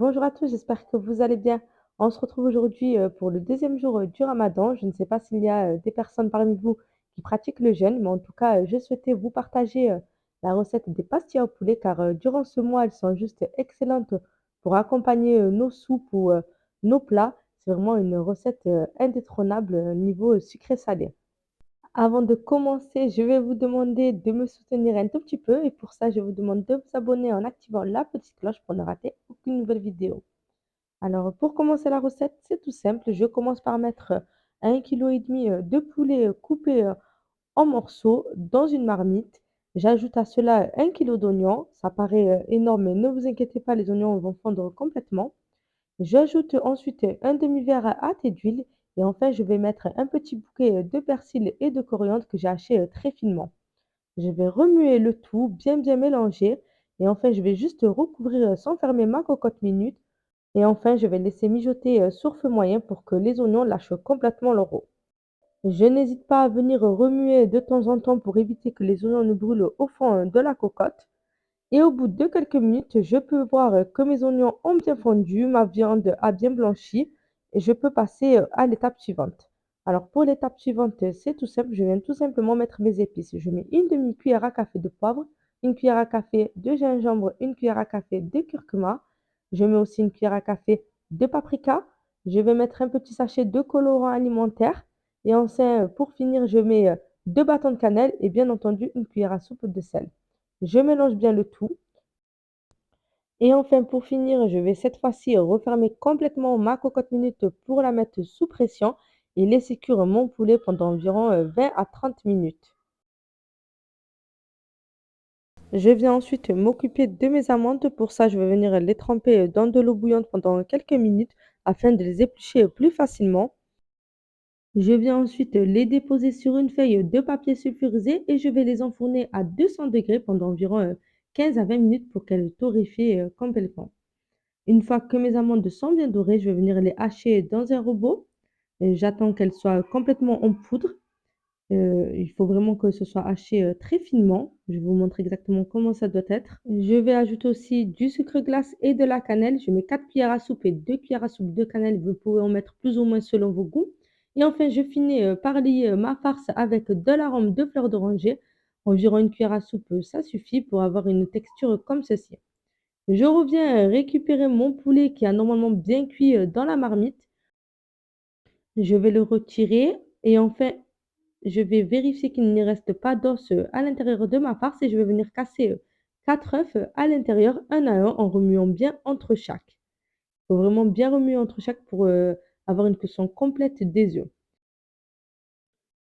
Bonjour à tous, j'espère que vous allez bien. On se retrouve aujourd'hui pour le deuxième jour du Ramadan. Je ne sais pas s'il y a des personnes parmi vous qui pratiquent le jeûne, mais en tout cas, je souhaitais vous partager la recette des pastillas au poulet car durant ce mois, elles sont juste excellentes pour accompagner nos soupes ou nos plats. C'est vraiment une recette indétrônable niveau sucré-salé. Avant de commencer, je vais vous demander de me soutenir un tout petit peu et pour ça, je vous demande de vous abonner en activant la petite cloche pour ne rater aucune nouvelle vidéo. Alors, pour commencer la recette, c'est tout simple. Je commence par mettre 1,5 kg de poulet coupé en morceaux dans une marmite. J'ajoute à cela 1 kg d'oignons. Ça paraît énorme, mais ne vous inquiétez pas, les oignons vont fondre complètement. J'ajoute ensuite un demi-verre à thé d'huile et enfin, je vais mettre un petit bouquet de persil et de coriandre que j'ai haché très finement. Je vais remuer le tout, bien mélanger et enfin, je vais juste recouvrir sans fermer ma cocotte minute et enfin, je vais laisser mijoter sur feu moyen pour que les oignons lâchent complètement leur eau. Je n'hésite pas à venir remuer de temps en temps pour éviter que les oignons ne brûlent au fond de la cocotte. Et au bout de quelques minutes, je peux voir que mes oignons ont bien fondu, ma viande a bien blanchi et je peux passer à l'étape suivante. Alors pour l'étape suivante, c'est tout simple, je viens tout simplement mettre mes épices. Je mets une demi-cuillère à café de poivre, une cuillère à café de gingembre, une cuillère à café de curcuma. Je mets aussi une cuillère à café de paprika. Je vais mettre un petit sachet de colorant alimentaire. Et enfin, pour finir, je mets 2 bâtons de cannelle et bien entendu une cuillère à soupe de sel. Je mélange bien le tout. Et enfin, pour finir, je vais cette fois-ci refermer complètement ma cocotte minute pour la mettre sous pression et laisser cuire mon poulet pendant environ 20 à 30 minutes. Je viens ensuite m'occuper de mes amandes. Pour ça, je vais venir les tremper dans de l'eau bouillante pendant quelques minutes afin de les éplucher plus facilement. Je viens ensuite les déposer sur une feuille de papier sulfurisé et je vais les enfourner à 200 degrés pendant environ 15 à 20 minutes pour qu'elles torréfient complètement. Une fois que mes amandes sont bien dorées, je vais venir les hacher dans un robot et j'attends qu'elles soient complètement en poudre. Il faut vraiment que ce soit haché, très finement. Je vais vous montrer exactement comment ça doit être. Je vais ajouter aussi du sucre glace et de la cannelle. Je mets 4 cuillères à soupe et 2 cuillères à soupe de cannelle. Vous pouvez en mettre plus ou moins selon vos goûts. Et enfin, je finis, par lier, ma farce avec de l'arôme de fleur d'oranger. Environ une cuillère à soupe, ça suffit pour avoir une texture comme ceci. Je reviens, récupérer mon poulet qui a normalement bien cuit, dans la marmite. Je vais le retirer et enfin, je vais vérifier qu'il n'y reste pas d'os, à l'intérieur de ma farce et je vais venir casser, 4 œufs, à l'intérieur, un à un, en remuant bien entre chaque. Il faut vraiment bien remuer entre chaque pour, avoir une cuisson complète des œufs.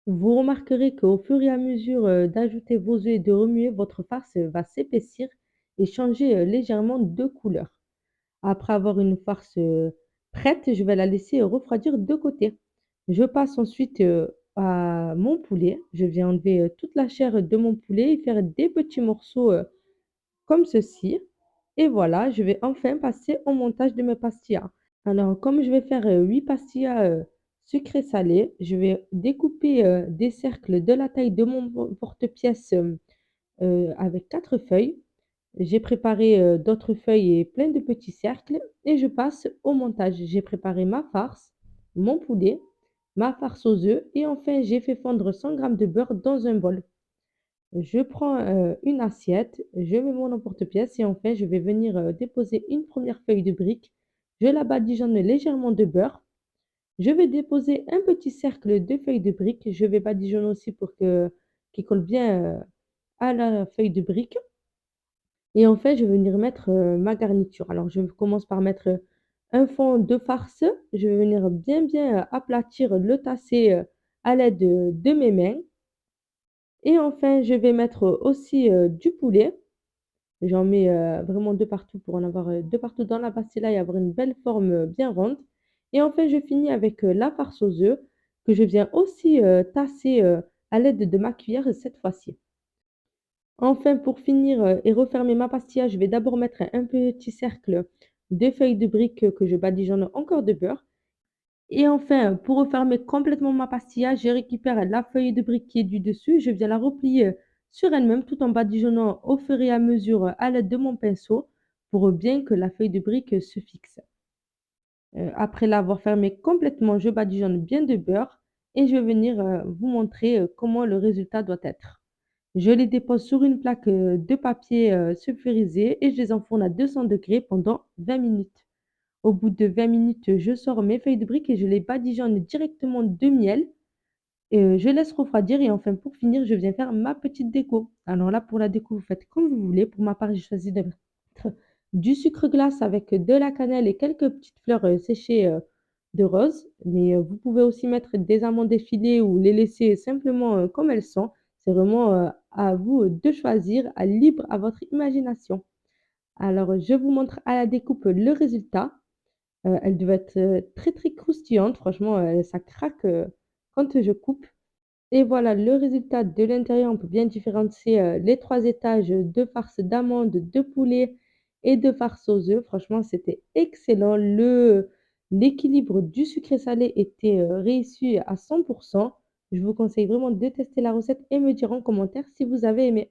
Vous remarquerez qu'au fur et à mesure, d'ajouter vos œufs et de remuer, votre farce, va s'épaissir et changer, légèrement de couleur. Après avoir une farce, prête, je vais la laisser, refroidir de côté. Je passe ensuite, à mon poulet. Je viens enlever, toute la chair de mon poulet et faire des petits morceaux, comme ceci. Et voilà, je vais enfin passer au montage de mes pastillas. Alors comme je vais faire, 8 pastillas, sucrés salés, je vais découper, des cercles de la taille de mon porte-pièce, avec 4 feuilles. J'ai préparé, d'autres feuilles et plein de petits cercles et je passe au montage. J'ai préparé ma farce, mon poulet, ma farce aux œufs et enfin j'ai fait fondre 100 grammes de beurre dans un bol. Je prends, une assiette, je mets mon emporte-pièce et enfin je vais venir, déposer une première feuille de brique. Je la badigeonne légèrement de beurre. Je vais déposer un petit cercle de feuilles de brique. Je vais badigeonner aussi pour que qu'il colle bien, à la feuille de brique. Et en fait, je vais venir mettre, ma garniture. Alors je commence par mettre, un fond de farce. Je vais venir bien, aplatir le tasser, à l'aide, de mes mains et enfin je vais mettre, aussi, du poulet. J'en mets, vraiment de partout pour en avoir, de partout dans la pastilla et avoir une belle forme, bien ronde et enfin je finis avec, la farce aux œufs que je viens aussi, tasser, à l'aide de ma cuillère cette fois-ci. Enfin, pour finir, et refermer ma pastilla, je vais d'abord mettre un petit cercle de feuilles de briques, que je badigeonne encore de beurre et enfin, pour refermer complètement ma pastilla, je récupère la feuille de brique qui est du dessus, je viens la replier, sur elle-même tout en badigeonnant au fur et à mesure, à l'aide de mon pinceau pour bien que la feuille de brique se fixe. Après l'avoir fermé complètement, je badigeonne bien de beurre et je vais venir, vous montrer, comment le résultat doit être. Je les dépose sur une plaque, de papier, sulfurisé et je les enfourne à 200 degrés pendant 20 minutes. Au bout de 20 minutes, je sors mes feuilles de briques et je les badigeonne directement de miel et je laisse refroidir et enfin pour finir, je viens faire ma petite déco. Alors là, pour la déco, vous faites comme vous voulez. Pour ma part, j'ai choisi de mettre du sucre glace avec de la cannelle et quelques petites fleurs, séchées, de rose. Mais, vous pouvez aussi mettre des amandes effilées ou les laisser simplement, comme elles sont. C'est vraiment, à vous, de choisir, à libre à votre imagination. Alors, je vous montre à la découpe le résultat. Elle devait être, très, très croustillante. Franchement, ça craque, quand je coupe. Et voilà le résultat de l'intérieur. On peut bien différencier, les 3 étages, de farce d'amandes, de poulet et de farce aux œufs. Franchement, c'était excellent. L'équilibre du sucré salé était, réussi à 100. Je vous conseille vraiment de tester la recette et me dire en commentaire si vous avez aimé.